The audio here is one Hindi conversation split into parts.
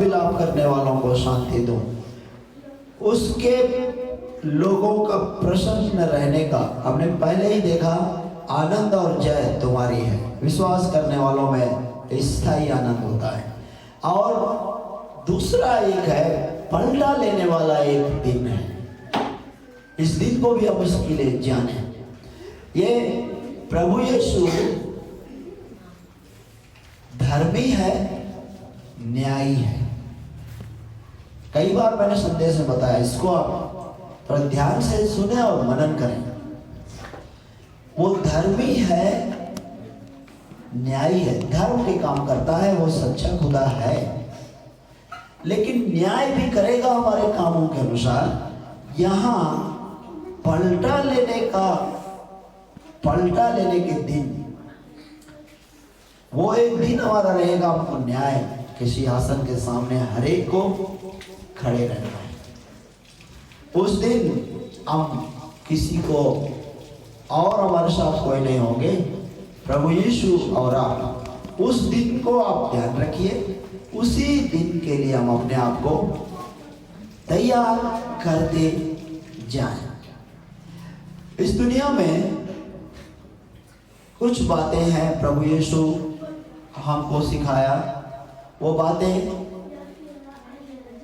विलाप करने वालों को शांति दो। उसके लोगों का प्रसन्न रहने का हमने पहले ही देखा, आनंद और जय तुम्हारी है। विश्वास करने वालों में स्थायी आनंद होता है। और दूसरा एक है, पलटा लेने वाला एक दिन है। इस दिन को भी हम उसके लिए जाने। ये प्रभु यीशु धर्मी है, न्यायी है। कई बार मैंने संदेश में बताया, इसको आप थोड़ा ध्यान से सुने और मनन करें। वो धर्मी है, न्यायी है, धर्म के काम करता है, वो सच्चा खुदा है, लेकिन न्याय भी करेगा हमारे कामों के अनुसार। यहां पलटा लेने के दिन, वो एक दिन हमारा रहेगा, हमको न्याय के सिंहासन के सामने हर एक को खड़े रहना है। उस दिन हम किसी को और हमारे साथ कोई नहीं होंगे, प्रभु यीशु और आप। उस दिन को आप ध्यान रखिए। उसी दिन के लिए हम अपने आप को तैयार करते जाएं। इस दुनिया में कुछ बातें हैं प्रभु यीशु हमको सिखाया। वो बातें,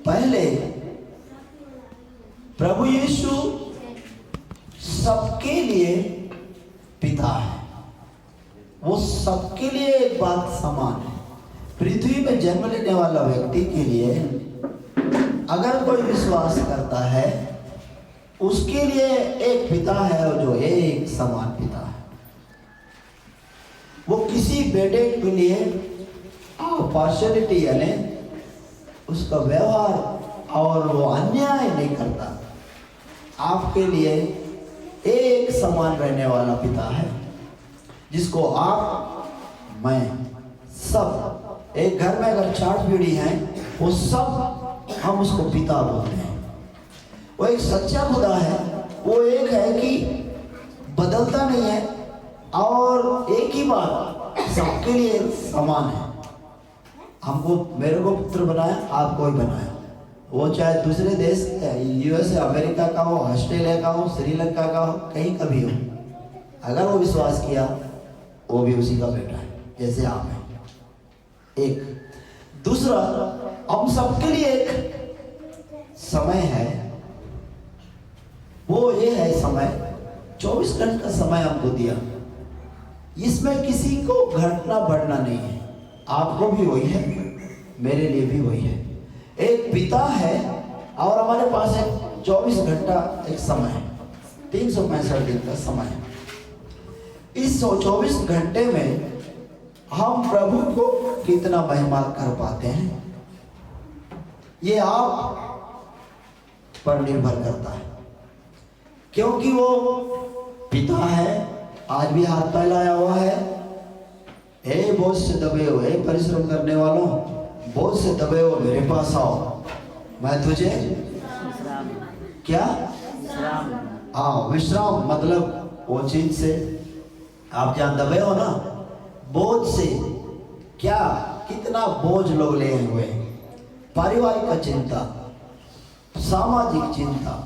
पहले प्रभु यीशु सबके लिए पिता है। वो सबके लिए एक बात समान है। पृथ्वी में जन्म लेने वाला व्यक्ति के लिए अगर कोई विश्वास करता है, उसके लिए एक पिता है जो एक समान पिता है। वो किसी बेटे के लिए पार्शियलिटी यानी उसका व्यवहार और वो अन्याय नहीं करता। आपके लिए एक समान रहने वाला पिता है, जिसको आप, मैं, सब, एक घर में अगर 4 पीढ़ी हैं, वो सब हम उसको पिता बोलते हैं। वो एक सच्चा खुदा है। वो एक है कि बदलता नहीं है और एक ही बात सबके लिए समान है। हमको, मेरे को पुत्र बनाया, आपको ही बनाया। वो चाहे दूसरे देश, यूएस, अमेरिका का हो, ऑस्ट्रेलिया का हो, श्रीलंका का हो, कहीं का भी हो, अगर वो विश्वास किया, वो भी उसी का बेटा है जैसे आप हैं। एक दूसरा, हम सबके लिए एक समय है। वो ये है समय, 24 घंटे का समय हमको दिया। इसमें किसी को घटना बढ़ना नहीं है। आपको भी वही है, मेरे लिए भी वही है। एक पिता है और हमारे पास एक 24 घंटा एक समय है, 365 दिन का समय है। इस 24 घंटे में हम प्रभु को कितना महिमा कर पाते हैं, ये आप पर निर्भर करता है। क्योंकि वो पिता है। आज भी हाथ फैलाया हुआ है, हे बोझ से दबे हुए, परिश्रम करने वालों, बोझ से दबे हुए मेरे पास आओ, मैं तुझे क्या विश्राम, मतलब वो चीज से आप जहां दबे हो ना, बोझ से, क्या कितना बोझ लोग ले हुए, पारिवारिक चिंता, सामाजिक चिंता,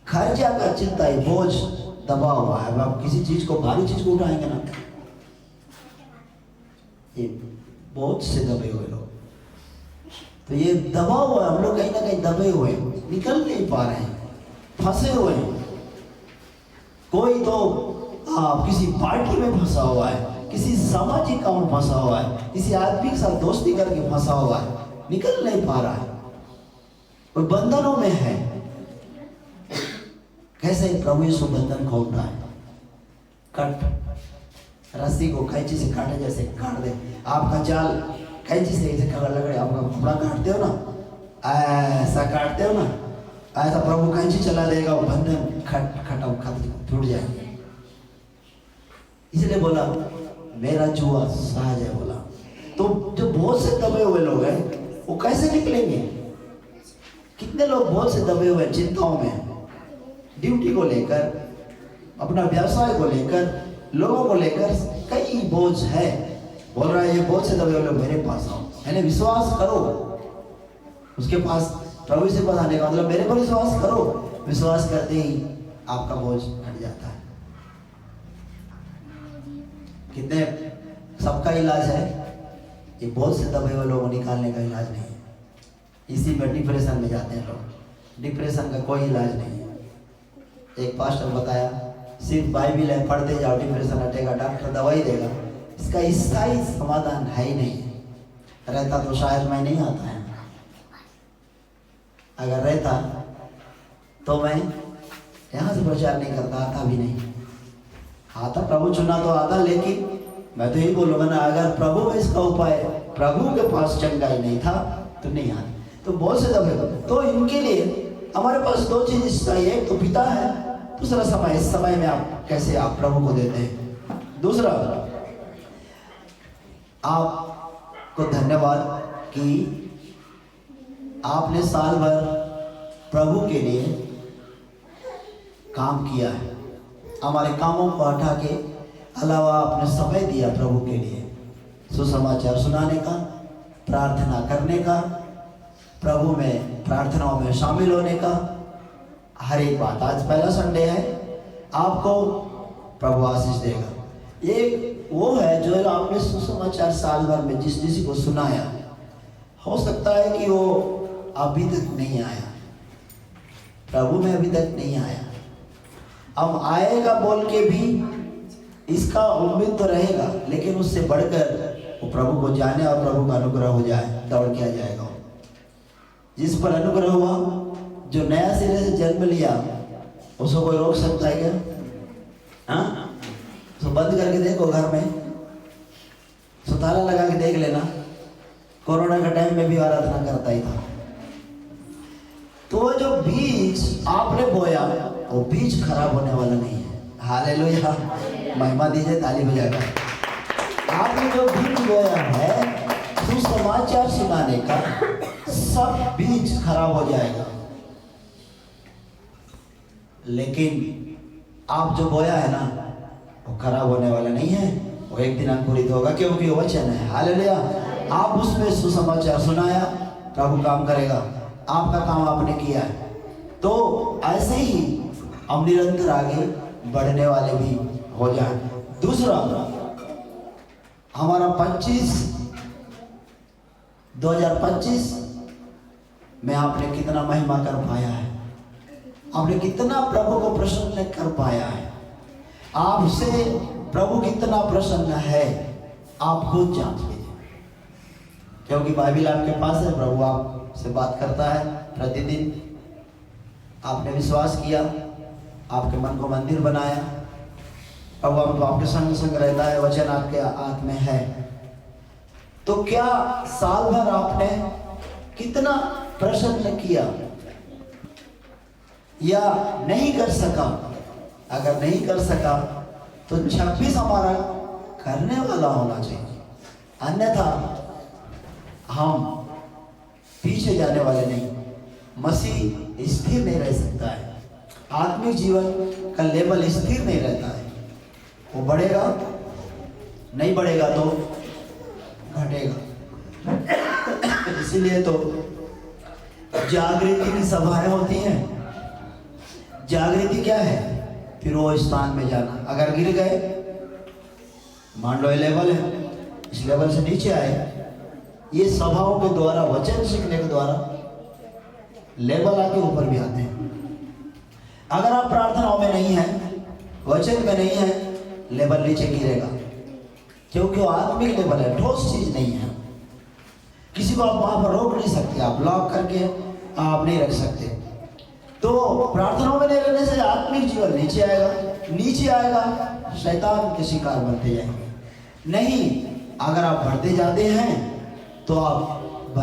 खर्चा का चिंता, ये बोझ दबा हुआ है। अब किसी चीज को, भारी चीज को उठाएंगे ना, ये बोझ से दबे हुए लोग, तो ये दबा हुआ है। हम लोग कहीं ना कहीं दबे हुए, निकल नहीं पा रहे हैं, फंसे हुए हैं। कोई तो किसी पार्टी में फंसा हुआ है, किसी सामाजिक काम में फंसा हुआ है, किसी आदमी के साथ दोस्ती करके फंसा हुआ है, निकल नहीं पा रहा है, कोई बंधनों में है। कैसे प्रभु यीशु बंधन खोलता है? कट, रस्सी को कैंची से काटे जैसे काट दे। आपका जाल कैंची से ऐसे कलर लग रहा, आपका कपड़ा काटते हो ना, ऐसा काटते हो ना, ऐसा प्रभु कैंची चला देगा, वो बंधन खत्म टूट जाएगा। इसलिए बोला मेरा जुआ सहज है। बोला तो जो बहुत से दबे हुए लोग हैं, वो कैसे निकलेंगे? कितने लोग बहुत से दबे हुए चिंताओं में, ड्यूटी को लेकर, अपना व्यवसाय को लेकर, लोगों को लेकर कई बोझ है। बोल रहा है ये बोझ से दबे हुए लोग मेरे पास आओ, यानी विश्वास करो। उसके पास प्रभु से पास आने का मतलब मेरे पर विश्वास करो। विश्वास करते ही आपका बोझ हट जाता है। कितने सबका इलाज है, ये बोझ से दबे हुए लोगों निकालने का इलाज नहीं है। इसी में डिप्रेशन में जाते हैं लोग। डिप्रेशन का कोई इलाज नहीं है। एक पास्टर बताया, सिर्फ बाइबिल है पढ़ते जाओ डिप्रेशन हटेगा, डॉक्टर दवाई देगा, इसका स्थायी समाधान है ही नहीं है। रहता तो शायद मैं नहीं आता है, अगर रहता तो मैं यहाँ से प्रचार नहीं करता, आता भी नहीं। आता प्रभु चुना तो आता, लेकिन मैं तो यही बोलूँगा ना, अगर प्रभु में इसका उपाय, प्रभु के पास चंगाई नहीं था तो नहीं आता। तो बहुत से दबे तो इनके लिए हमारे पास दो चीज चाहिए, एक तो पिता है, दूसरा समय। इस समय में आप कैसे आप प्रभु को देते हैं। दूसरा, आपको धन्यवाद कि आपने साल भर प्रभु के लिए काम किया है। हमारे कामों को हटा के अलावा आपने समय दिया प्रभु के लिए, सुसमाचार सुनाने का, प्रार्थना करने का, प्रभु में प्रार्थनाओं में शामिल होने का, हर एक बात। आज पहला संडे है, आपको प्रभु आशीष देगा। ये वो है जो आपने सुसमाचार साल भर में जिस किसी को सुनाया, हो सकता है कि वो अभी तक नहीं आया, प्रभु में अभी तक नहीं आया, अब आएगा बोल के भी इसका उम्मीद तो रहेगा, लेकिन उससे बढ़कर वो प्रभु को जाने और प्रभु का अनुग्रह हो जाए, दौड़ के आ जाएगा। जिस पर अनुग्रह हुआ, जो नया सिरे से जन्म लिया, उसको कोई रोक सकता है क्या? हाँ, तो बंद करके देखो घर में, ताला लगा के देख लेना। कोरोना का टाइम में भी आराधना करता ही था। तो वो जो बीज आपने बोया, वो बीज खराब होने वाला नहीं है। हालेलुया, महिमा दीजिए ताली बजाकर। आपने जो बीज बोया है सुसमाचार सुनाने का, सब बीज खराब हो जाएगा, लेकिन आप जो बोया है ना, वो खराब होने वाला नहीं है, वो एक दिन अंकुरित होगा, क्योंकि वो वचन है। हालेलुया, आप उसमें सुसमाचार सुनाया, प्रभु काम करेगा। आपका काम आपने किया है, तो ऐसे ही हम निरंतर आगे बढ़ने वाले भी हो जाए। दूसरा, हमारा 2025 में आपने कितना महिमा कर पाया है, आपने कितना प्रभु को प्रसन्न कर पाया है, आपसे प्रभु कितना प्रसन्न है, आप खुद जांच लीजिए। क्योंकि बाइबिल आपके पास है, प्रभु आपसे बात करता है प्रतिदिन। आपने विश्वास किया, आपके मन को मंदिर बनाया, प्रभु तो आपके संग संग रहता है, वचन आपके हाथ में है। तो क्या साल भर आपने कितना प्रसन्न किया या नहीं कर सका? अगर नहीं कर सका तो 26 हमारा करने वाला होना चाहिए, अन्यथा हम पीछे जाने वाले नहीं। मसीह स्थिर नहीं रह सकता है, आत्मिक जीवन का लेवल स्थिर नहीं रहता है, वो बढ़ेगा, नहीं बढ़ेगा तो घटेगा। इसीलिए तो जागृति की सभाएं होती हैं। जागृति क्या है? फिर वो स्थान में जाना। अगर गिर गए, मान लो ये लेवल है, इस लेवल से नीचे आए, ये सभाओं के द्वारा, वचन सीखने के द्वारा लेवल आके ऊपर भी आते हैं। अगर आप प्रार्थनाओं में नहीं हैं, वचन में नहीं है, लेवल नीचे गिरेगा, क्योंकि वो आत्मिक लेवल है, ठोस चीज नहीं है। किसी को आप वहां पर रोक नहीं सकते, आप ब्लॉक करके आप नहीं रख सकते। तो प्रार्थनाओं में नहीं रहने से आत्मिक जीवन नीचे आएगा, नीचे आएगा, शैतान के शिकार बनते जाएंगे। नहीं, अगर आप बढ़ते जाते हैं तो आप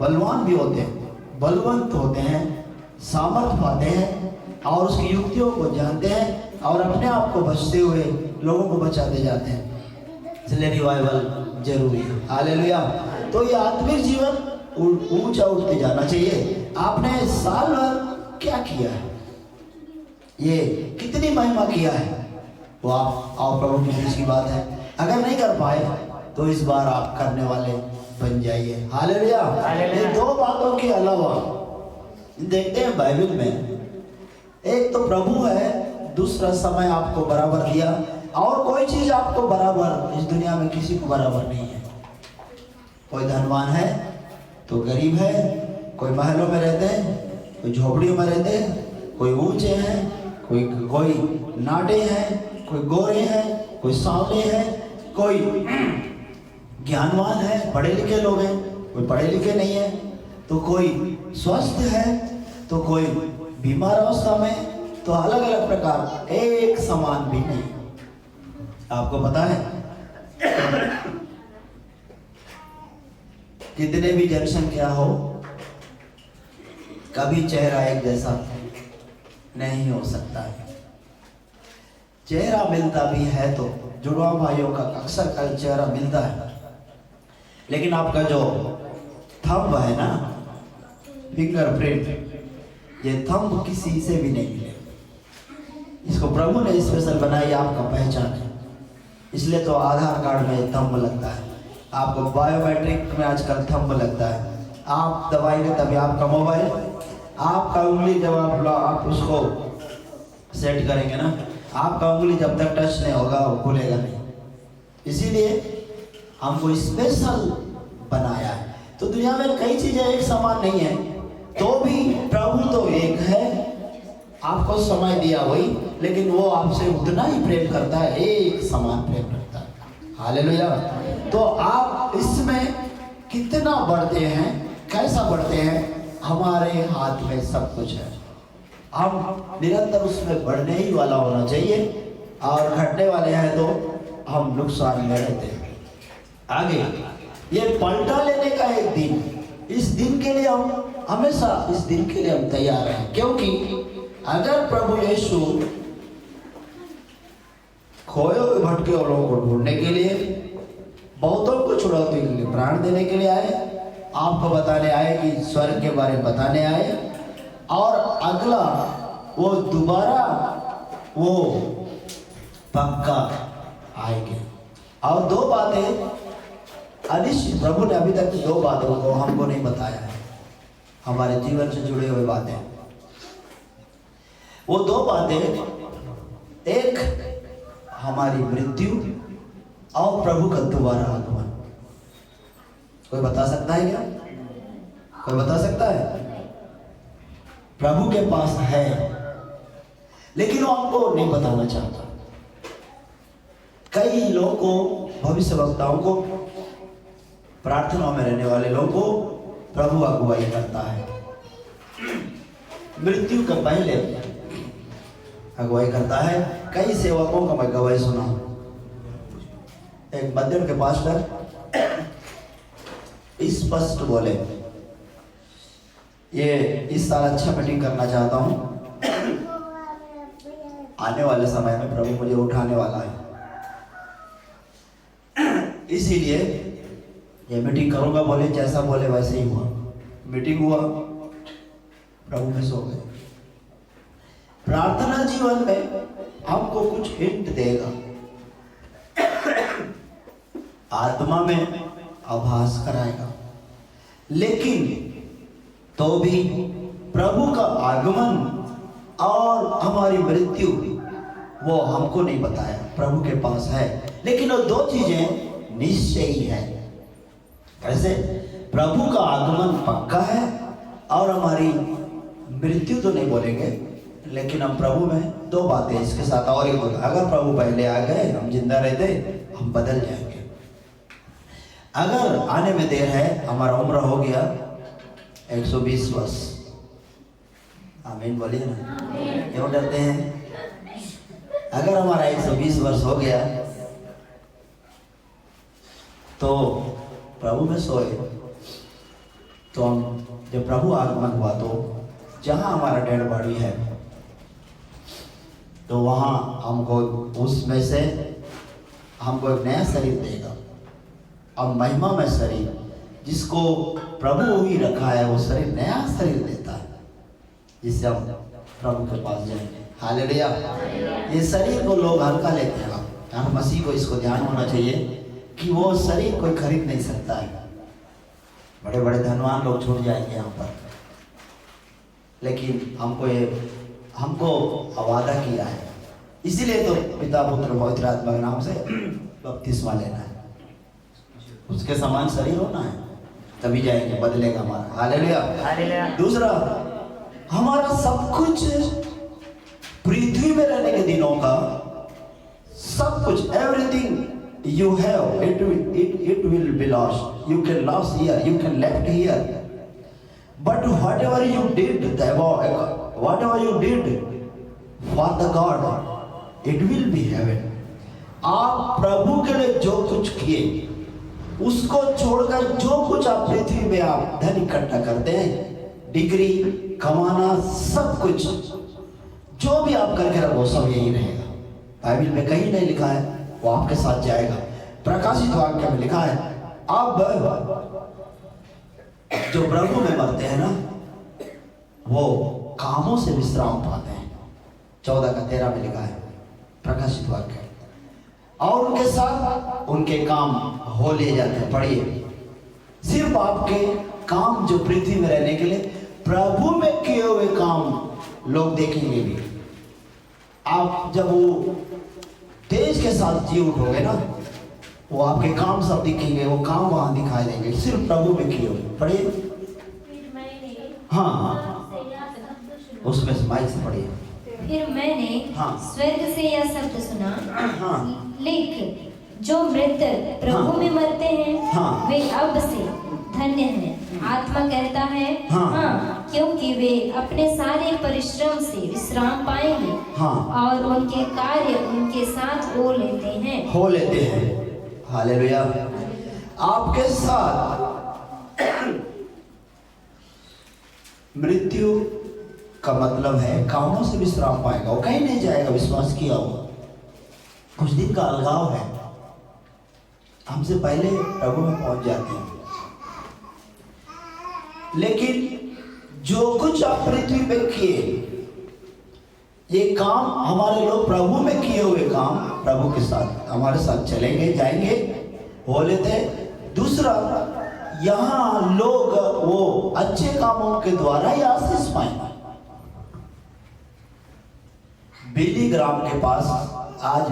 बलवान भी होते हैं, बलवंत होते हैं, सामर्थ पाते हैं और उसकी युक्तियों को जानते हैं और अपने आप को बचते हुए लोगों को बचाते जाते हैं। इसलिए रिवाइवल जरूरी है। हालेलुया। तो ये आत्मिक जीवन ऊंचा उठते जाना चाहिए। आपने साल भर क्या किया है, ये कितनी महिमा किया है, वो आप प्रभु के बीच की बात है। अगर नहीं कर पाए तो इस बार आप करने वाले बन जाइए। हालेलुया। ये दो बातों के अलावा देखते हैं बाइबल में, एक तो प्रभु है, दूसरा समय आपको बराबर दिया, और कोई चीज आपको बराबर इस दुनिया में किसी को बराबर नहीं है। कोई धनवान है तो गरीब है, कोई महलों में रहते हैं, कोई झोपड़ियों में रहते हैं, कोई ऊंचे हैं, कोई नाटे हैं, कोई गोरे हैं, कोई सांवले हैं, कोई ज्ञानवान है, पढ़े लिखे लोग हैं, कोई पढ़े लिखे नहीं है, तो कोई स्वस्थ है तो कोई बीमार अवस्था में, तो अलग अलग प्रकार, एक समान भी नहीं। आपको पता है कितने भी जनसंख्या हो, कभी चेहरा एक जैसा नहीं हो सकता है। चेहरा मिलता भी है तो जुड़वा भाइयों का अक्सर कल चेहरा मिलता है, लेकिन आपका जो थंब है ना, फिंगरप्रिंट, ये थंब किसी से भी नहीं मिले। इसको प्रभु ने स्पेशल बनाई, आपका पहचान है। इसलिए तो आधार कार्ड में थंब लगता है, आपको बायोमेट्रिक में आजकल थंब लगता है। आप दबाएंगे तभी आपका मोबाइल, आपका उंगली जब आप उसको सेट करेंगे ना, आपका उंगली जब तक टच नहीं होगा वो खुलेगा नहीं। इसीलिए हमको स्पेशल बनाया है। तो दुनिया में कई चीजें एक समान नहीं है, तो भी प्रभु तो एक है। आपको समय दिया वही, लेकिन वो आपसे उतना ही प्रेम करता है, एक समान प्रेम करता है। हालेलुया। तो आप इसमें कितना बढ़ते हैं, कैसा बढ़ते हैं, हमारे हाथ में सब कुछ है। हम निरंतर उसमें बढ़ने ही वाला होना चाहिए, और घटने वाले हैं तो हम नुकसान में रहते हैं। आगे ये पलटा लेने का एक दिन, इस दिन के लिए हम हमेशा इस दिन के लिए हम तैयार हैं, क्योंकि अगर प्रभु यीशु खोए हुए भटके और लोगों को ढूंढने के लिए, बहुतों को छुड़ाने के लिए, प्राण देने के लिए आए, आपको बताने आए कि स्वर्ग के बारे में बताने आए, और अगला वो दोबारा वो पक्का आएंगे। और दो बातें अनिश्चित, प्रभु ने अभी तक दो बातों को हमको नहीं बताया है, हमारे जीवन से जुड़े हुए बातें। वो दो बातें, एक हमारी मृत्यु और प्रभु का दोबारा आगमन। कोई बता सकता है क्या? कोई बता सकता है? प्रभु के पास है, लेकिन वो हमको नहीं बताना चाहता। कई लोगों को, भविष्य वक्ताओं को, प्रार्थनाओं में रहने वाले लोगों को प्रभु अगुवाई करता है। मृत्यु के पहले अगुवाई करता है। कई सेवकों का मैं गवाही सुना। एक मंदिर के पास्टर स्पष्ट बोले, ये इस साल अच्छा मीटिंग करना चाहता हूं, आने वाले समय में प्रभु मुझे उठाने वाला है, इसीलिए ये मीटिंग करूंगा। बोले जैसा बोले वैसे ही हुआ। मीटिंग हुआ, प्रभु में सो गए। प्रार्थना जीवन में हमको कुछ हिंट देगा, आत्मा में आभास कराएगा, लेकिन तो भी प्रभु का आगमन और हमारी मृत्यु वो हमको नहीं बताया, प्रभु के पास है। लेकिन वो दो चीजें निश्चयी है। कैसे? प्रभु का आगमन पक्का है और हमारी मृत्यु तो नहीं बोलेंगे, लेकिन हम प्रभु में दो बातें इसके साथ और ही बोला। अगर प्रभु पहले आ गए, हम जिंदा रहते, हम बदल जाएंगे। अगर आने में देर है, हमारा उम्र हो गया 120 वर्ष, आमीन बोलिए ना, क्यों डरते हैं? अगर हमारा 120 वर्ष हो गया तो प्रभु में सोए, तो हम जब प्रभु आगमन हुआ तो जहां हमारा डेड बॉडी है, तो वहां हमको उसमें से हमको एक नया शरीर देगा। अब महिमा में शरीर जिसको प्रभु ही रखा है, वो शरीर नया शरीर देता है, जिससे हम प्रभु के पास जाएंगे। हालेलुया। ये शरीर को लोग हल्का लेते हैं, हम मसीह को इसको ध्यान होना चाहिए कि वो शरीर कोई खरीद नहीं सकता है। बड़े बड़े धनवान लोग छूट जाएंगे यहाँ पर, लेकिन हमको वादा किया है, इसीलिए तो पिता पुत्र पवित्र आत्मा के नाम से बपतिस्मा लेना है, उसके समान शरीर होना है, तभी जाएंगे, बदलेगा हमारा। हालेलुया। दूसरा, हमारा सब कुछ पृथ्वी में रहने के दिनों का सब कुछ, everything you have, it will be lost, you can loss here, you can left here, but whatever you did for the god it will be heaven. आप प्रभु के लिए जो कुछ किए उसको छोड़कर जो कुछ आप पृथ्वी में आप धन इकट्ठा करते हैं, डिग्री कमाना, सब कुछ जो भी आप करके रखो सब यही रहेगा। बाइबल में कहीं नहीं लिखा है वो आपके साथ जाएगा। प्रकाशित वाक्य में लिखा है, अब जो प्रभु में मरते हैं ना वो कामों से विश्राम पाते हैं। 14:13 में लिखा है प्रकाशित वाक्य, और उनके साथ उनके काम हो लिए जाते हैं। पढ़िए, सिर्फ आपके काम जो पृथ्वी में रहने के लिए प्रभु में किए हुए काम लोग देखेंगे भी। आप जब वो तेज के साथ जी उठोगे ना, वो आपके काम सब दिखेंगे, वो काम वहां दिखाई देंगे, सिर्फ प्रभु में किए हुए। पढ़िए, हाँ उसमें से माइक से पढ़िए। फिर मैंने स्वर्ग से यह शब्द सुना, लेकिन जो मृतक प्रभु में मरते हैं वे अब से धन्य हैं। आत्मा कहता है क्योंकि वे अपने सारे परिश्रम से विश्राम पाएंगे और उनके कार्य उनके साथ हो लेते हैं। हालेलुया। आपके साथ मृत्यु का मतलब है कामों से विश्राम पाएगा, वो कहीं नहीं जाएगा। विश्वास किया हुआ कुछ दिन का अलगाव है, हमसे पहले प्रभु में पहुंच जाते हैं। लेकिन जो कुछ आप पृथ्वी पे किए, ये काम हमारे लोग प्रभु में किए हुए काम प्रभु के साथ हमारे साथ चलेंगे, जाएंगे, हो लेते। दूसरा, यहाँ लोग वो अच्छे कामों के द्वारा ही आशीष पाएंगे। बिली ग्राम के पास आज भी